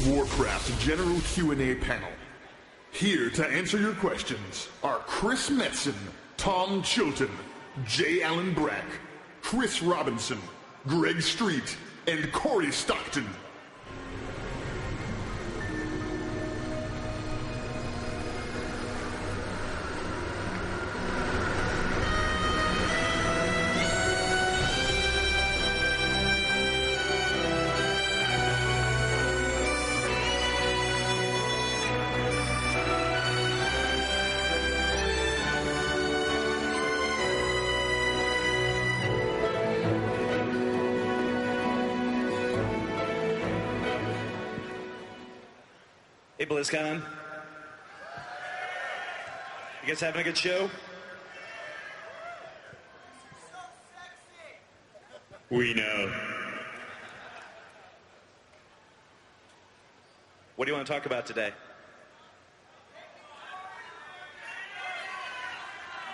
of Warcraft General Q&A panel. Here to answer your questions are Chris Metzen, Tom Chilton, J. Allen Brack, Chris Robinson, Greg Street, and Corey Stockton. Hey, BlizzCon. You guys having a good show? We know. What do you want to talk about today?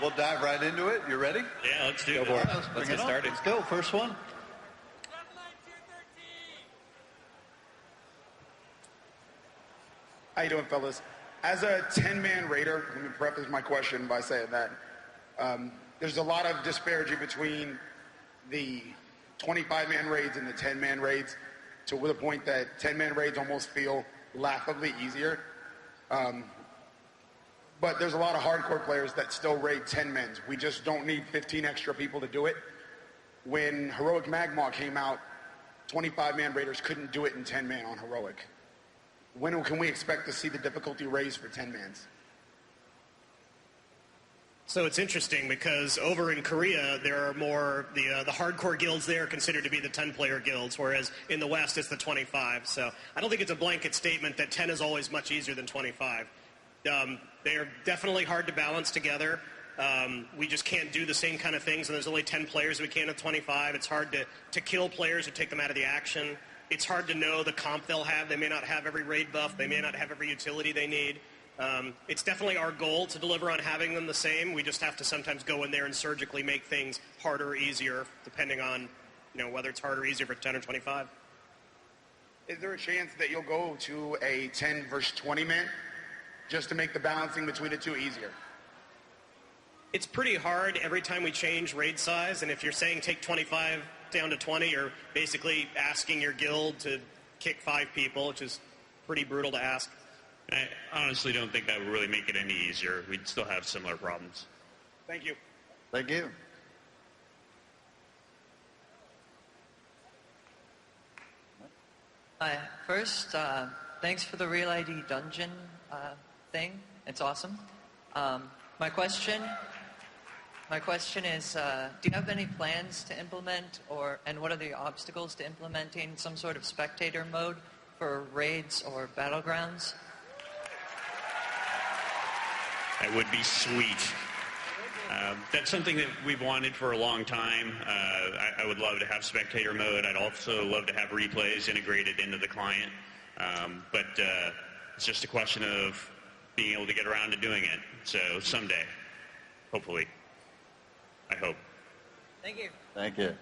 We'll dive right into it. You ready? Yeah, let's do it. Let's get started. Let's go. First one. How you doing, fellas? As a 10-man raider, let me preface my question by saying that there's a lot of disparity between the 25-man raids and the 10-man raids, to the point that 10-man raids almost feel laughably easier. But there's a lot of hardcore players that still raid 10-mans. We just don't need 15 extra people to do it. When Heroic Magmaw came out, 25-man raiders couldn't do it in 10-man on Heroic. When can we expect to see the difficulty raised for 10-mans? So it's interesting because over in Korea, there are more, the hardcore guilds there are considered to be the 10-player guilds, whereas in the West, it's the 25. So I don't think it's a blanket statement that 10 is always much easier than 25. They are definitely hard to balance together. We just can't do the same kind of things, and there's only 10 players we can at 25. It's hard to kill players or take them out of the action. It's hard to know the comp they'll have. They may not have every raid buff. They may not have every utility they need. It's definitely our goal to deliver on having them the same. We just have to sometimes go in there and surgically make things harder or easier, depending on whether it's harder or easier for 10 or 25. Is there a chance that you'll go to a 10 versus 20 man just to make the balancing between the two easier? It's pretty hard every time we change raid size, and if you're saying take 25 down to 20, you're basically asking your guild to kick 5 people, which is pretty brutal to ask. I honestly don't think that would really make it any easier. We'd still have similar problems. Thank you. Thank you. Hi. First, thanks for the Real ID dungeon thing. It's awesome. My question is, do you have any plans to implement, and what are the obstacles to implementing some sort of spectator mode for raids or battlegrounds? That would be sweet. That's something that we've wanted for a long time. I would love to have spectator mode. I'd also love to have replays integrated into the client. But it's just a question of being able to get around to doing it. So someday, hopefully. I hope. Thank you. Thank you.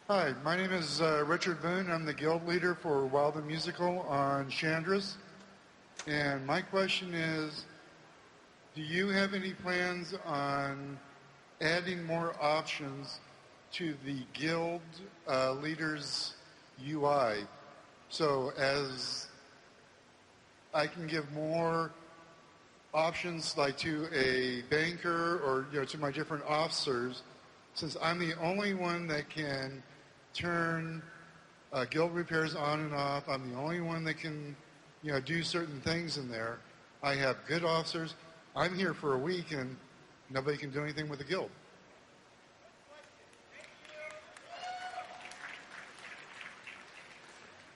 Hi, my name is Richard Boone. I'm the guild leader for Wild and Musical on Chandris. And my question is, do you have any plans on adding more options to the guild leaders UI? So as I can give more options like to a banker or to my different officers, since I'm the only one that can turn guild repairs on and off. I'm the only one that can do certain things in there. I have good officers. I'm here for a week and nobody can do anything with the guild.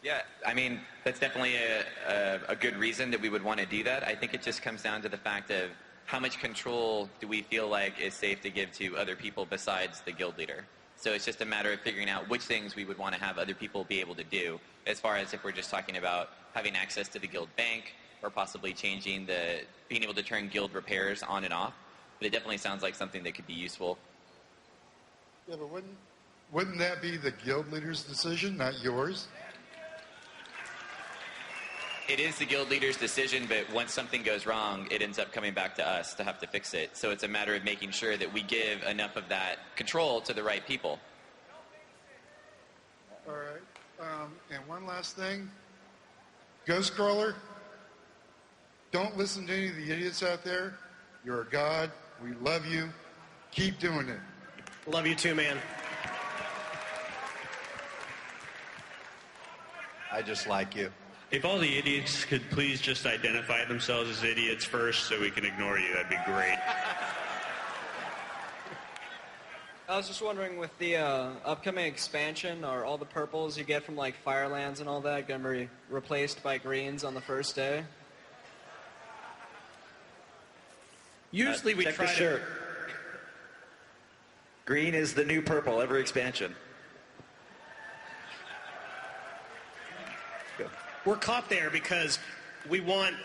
Yeah, I mean, that's definitely a good reason that we would want to do that. I think it just comes down to the fact of how much control do we feel like is safe to give to other people besides the guild leader. So it's just a matter of figuring out which things we would want to have other people be able to do, as far as if we're just talking about having access to the guild bank or possibly changing being able to turn guild repairs on and off. But it definitely sounds like something that could be useful. Yeah, but wouldn't that be the guild leader's decision, not yours? It is the guild leader's decision, but once something goes wrong, it ends up coming back to us to have to fix it. So it's a matter of making sure that we give enough of that control to the right people. All right. And one last thing. Ghost Crawler, don't listen to any of the idiots out there. You're a god. We love you. Keep doing it. Love you too, man. I just like you. If all the idiots could please just identify themselves as idiots first so we can ignore you, that'd be great. I was just wondering, with the upcoming expansion, are all the purples you get from like Firelands and all that going to be replaced by greens on the first day? Usually we Check try the to... shirt. Green is the new purple every expansion. We're caught there because we want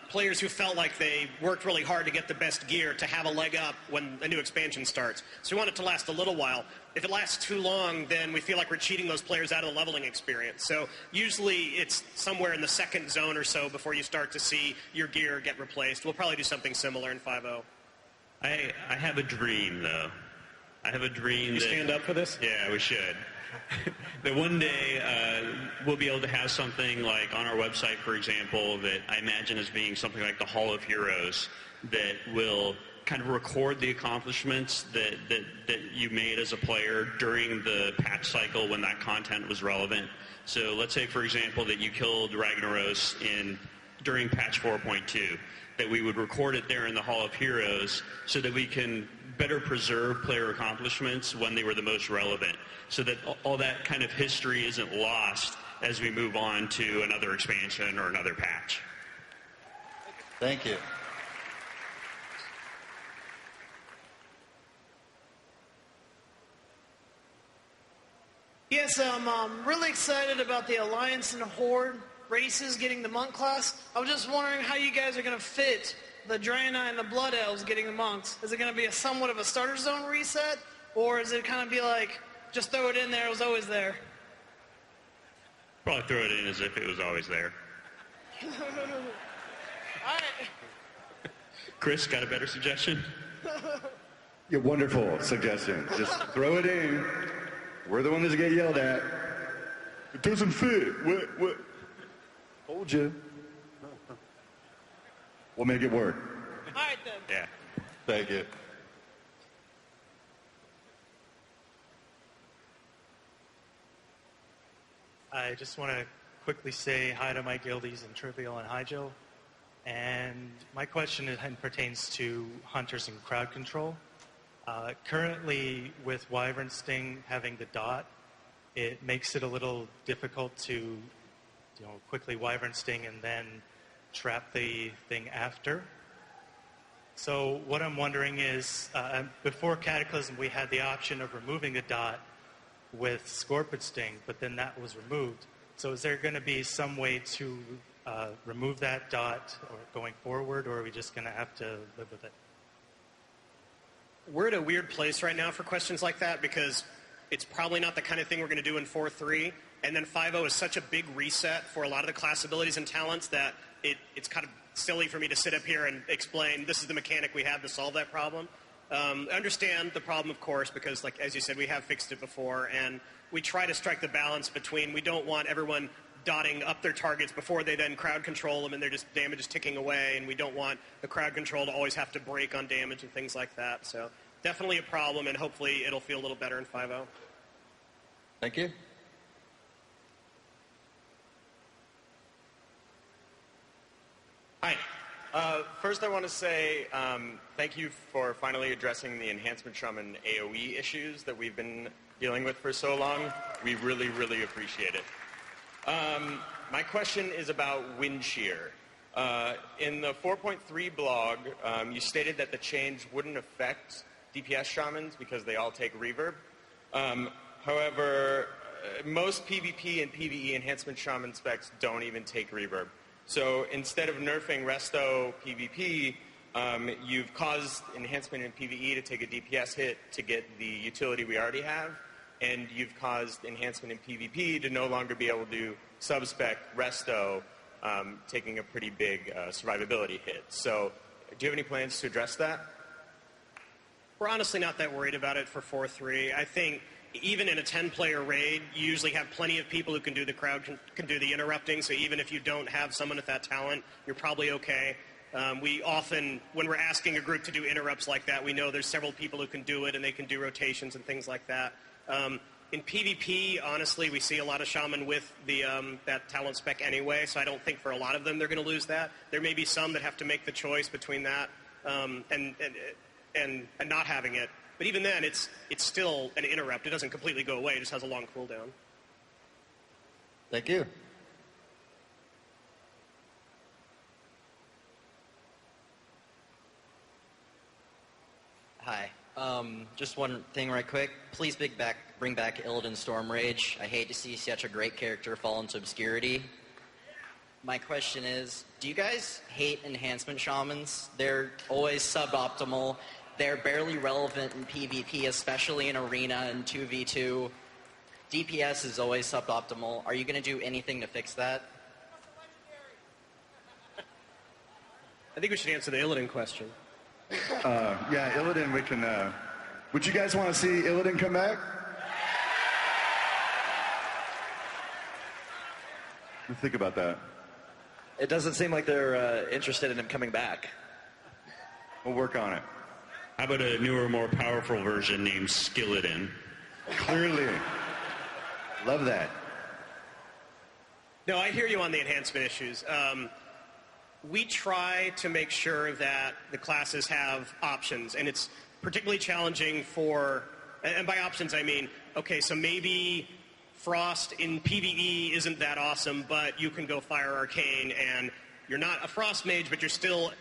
players who felt like they worked really hard to get the best gear to have a leg up when a new expansion starts. So we want it to last a little while. If it lasts too long, then we feel like we're cheating those players out of the leveling experience. So usually it's somewhere in the second zone or so before you start to see your gear get replaced. We'll probably do something similar in 5.0. I have a dream, though. I have a dream You that... stand up for this? Yeah, we should. That one day we'll be able to have something like on our website, for example, that I imagine as being something like the Hall of Heroes that will kind of record the accomplishments that you made as a player during the patch cycle when that content was relevant. So let's say, for example, that you killed Ragnaros during patch 4.2, that we would record it there in the Hall of Heroes so that we can better preserve player accomplishments when they were the most relevant, so that all that kind of history isn't lost as we move on to another expansion or another patch. Thank you. Yes, I'm really excited about the Alliance and Horde races getting the monk class. I was just wondering how you guys are going to fit the Draenei and the Blood Elves getting the monks. Is it going to be a somewhat of a starter zone reset, or is it kind of be like, just throw it in there, it was always there? Probably throw it in as if it was always there. All right. Chris, got a better suggestion? Yeah, wonderful suggestion. Just throw it in. We're the ones that get yelled at. It doesn't fit. What? Told you. We'll make it work. All right, then. Yeah. Thank you. I just want to quickly say hi to my guildies in Trivial and Hyjo. And my question pertains to hunters and crowd control. Currently, with Wyvern Sting having the dot, it makes it a little difficult to quickly Wyvern Sting and then trap the thing after. So what I'm wondering is, before Cataclysm, we had the option of removing the dot with Scorpion Sting, but then that was removed. So is there going to be some way to remove that dot or going forward, or are we just going to have to live with it? We're at a weird place right now for questions like that because it's probably not the kind of thing we're going to do in 4.3. And then 5.0 is such a big reset for a lot of the class abilities and talents that it's kind of silly for me to sit up here and explain this is the mechanic we have to solve that problem. I understand the problem, of course, because, like as you said, we have fixed it before, and we try to strike the balance between we don't want everyone dotting up their targets before they then crowd control them and their just damage is ticking away, and we don't want the crowd control to always have to break on damage and things like that. So definitely a problem, and hopefully it'll feel a little better in 5.0. Thank you. Hi. First I want to say thank you for finally addressing the Enhancement Shaman AoE issues that we've been dealing with for so long. We really, really appreciate it. My question is about Windshear. In the 4.3 blog, you stated that the change wouldn't affect DPS shamans because they all take reverb. However, most PvP and PvE Enhancement Shaman specs don't even take reverb. So instead of nerfing Resto PvP, you've caused Enhancement in PvE to take a DPS hit to get the utility we already have. and you've caused enhancement in PvP to no longer be able to do sub-spec resto, taking a pretty big survivability hit. So do you have any plans to address that? We're honestly not that worried about it for 4-3. I think even in a 10-player raid, you usually have plenty of people who can do the crowd, can do the interrupting, so even if you don't have someone with that talent, you're probably okay. We often, when we're asking a group to do interrupts like that, we know there's several people who can do it, and they can do rotations and things like that. In PvP, honestly, we see a lot of Shaman with the that talent spec anyway, so I don't think for a lot of them they're going to lose that. There may be some that have to make the choice between that and not having it. But even then, it's still an interrupt. It doesn't completely go away. It just has a long cooldown. Thank you. Hi. Just one thing right quick. Please bring back Illidan Storm Rage. I hate to see such a great character fall into obscurity. My question is, do you guys hate Enhancement Shamans? They're always suboptimal. They're barely relevant in PvP, especially in Arena and 2v2. DPS is always suboptimal. Are you going to do anything to fix that? I think we should answer the Illidan question. Yeah, Illidan, we can... would you guys want to see Illidan come back? What do you think about that? It doesn't seem like they're interested in him coming back. We'll work on it. How about a newer, more powerful version named Skillidan? Clearly. Love that. No, I hear you on the enhancement issues. We try to make sure that the classes have options, and it's particularly challenging for, and by options I mean, okay, so maybe Frost in PvE isn't that awesome, but you can go Fire Arcane, and you're not a Frost mage, but you're still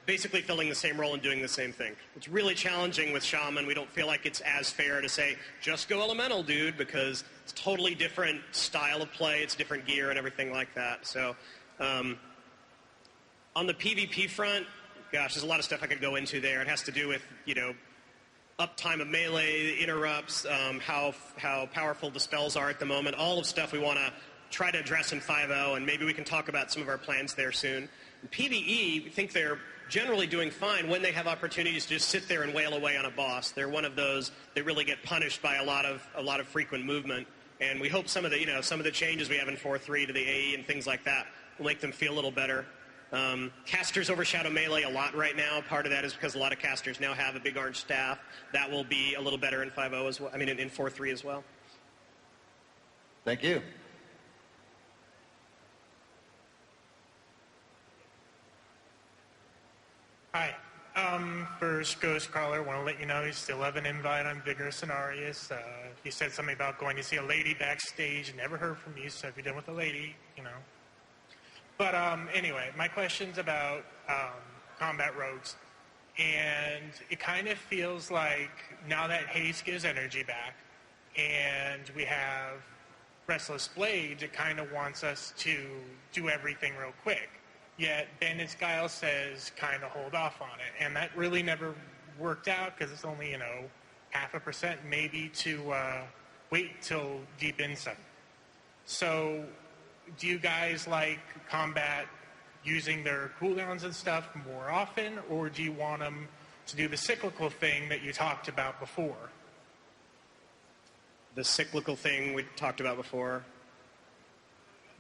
basically filling the same role and doing the same thing. It's really challenging with Shaman. We don't feel like it's as fair to say, just go Elemental, dude, because it's totally different style of play, it's different gear and everything like that. So, on the PvP front, gosh, there's a lot of stuff I could go into there. It has to do with, uptime of melee, interrupts, how powerful the spells are at the moment, all of stuff we want to try to address in 5.0, and maybe we can talk about some of our plans there soon. In PvE, we think they're generally doing fine when they have opportunities to just sit there and wail away on a boss. They're one of those that really get punished by a lot of frequent movement, and we hope some of the changes we have in 4.3 to the AE and things like that will make them feel a little better. Casters overshadow melee a lot right now. Part of that is because a lot of casters now have a big orange staff. That will be a little better in 5.0 as well. I mean, in 4.3 as well. Thank you. Hi. First, Ghost Crawler, want to let you know you still have an invite on Vigorous and Arius. You said something about going to see a lady backstage. Never heard from you, so if you're done with a lady, But anyway, my question's about combat rogues. And it kind of feels like now that Haste gives energy back and we have Restless Blades, it kind of wants us to do everything real quick. Yet Bandit's Guile says kind of hold off on it. And that really never worked out because it's only, 0.5% maybe to wait till Deep Insight. So do you guys like combat using their cooldowns and stuff more often, or do you want them to do the cyclical thing that you talked about before? The cyclical thing we talked about before?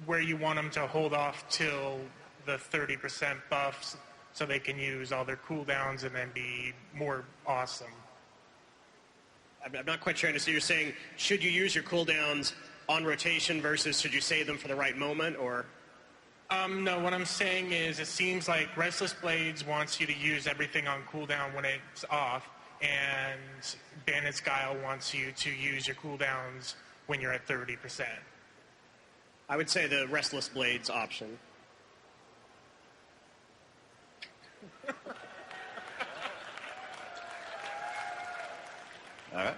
Where you want them to hold off till the 30% buffs so they can use all their cooldowns and then be more awesome. I'm not quite sure I understand. You're saying, should you use your cooldowns on rotation versus should you save them for the right moment, or? No, what I'm saying is it seems like Restless Blades wants you to use everything on cooldown when it's off, and Bandit's Guile wants you to use your cooldowns when you're at 30%. I would say the Restless Blades option. All right.